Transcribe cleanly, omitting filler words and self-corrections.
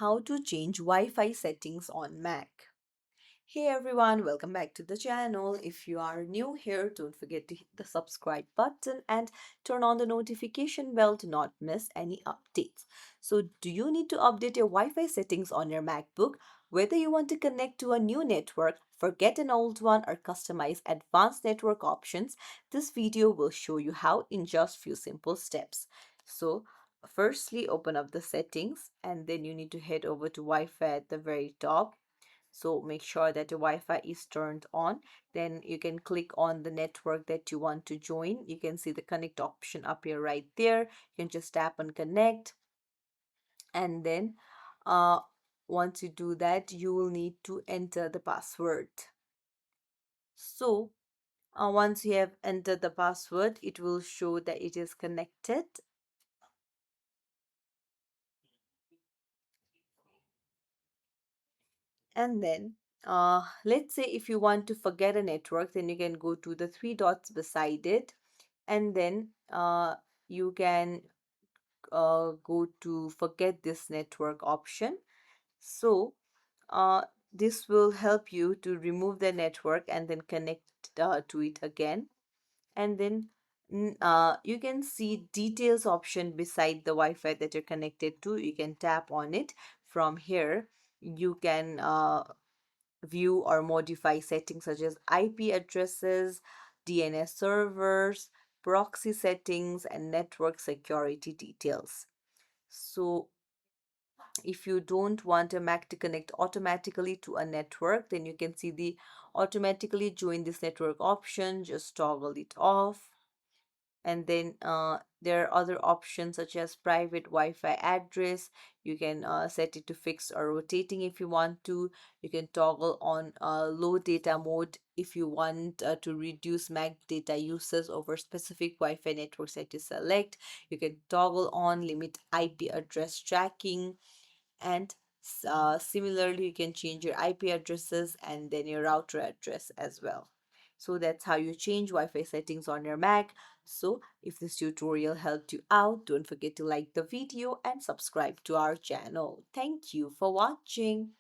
how to change Wi-Fi settings on Mac. Hey everyone, welcome back to the channel. If you are new here, don't forget to hit the subscribe button and turn on the notification bell to not miss any updates. So, do you need to update your Wi-Fi settings on your MacBook? Whether you want to connect to a new network, forget an old one, or customize advanced network options, this video will show you how in just few simple steps. So, firstly, open up the settings and then you need to head over to Wi-Fi at the very top. So make sure that your Wi-Fi is turned on. Then you can click on the network that you want to join. You can see the connect option up here right there. You can just tap on connect, and then uh, once you do that, you will need to enter the password. So once you have entered the password, it will show that it is connected. And then let's say if you want to forget a network, then you can go to the three dots beside it, and then you can go to forget this network option. So uh, this will help you to remove the network and then connect to it again. And then you can see details option beside the Wi-Fi that you're connected to. You can tap on it. From here you can view or modify settings such as IP addresses, DNS servers, proxy settings, and network security details. So if you don't want a Mac to connect automatically to a network, then you can see the automatically join this network option. Just toggle it off. And then there are other options such as private Wi-Fi address. You can set it to fixed or rotating if you want to. You can toggle on low data mode if you want to reduce Mac data uses over specific Wi-Fi networks that you select. You can toggle on limit IP address tracking, and similarly you can change your IP addresses and then your router address as well. So that's how you change Wi-Fi settings on your Mac. So if this tutorial helped you out, don't forget to like the video and subscribe to our channel. Thank you for watching.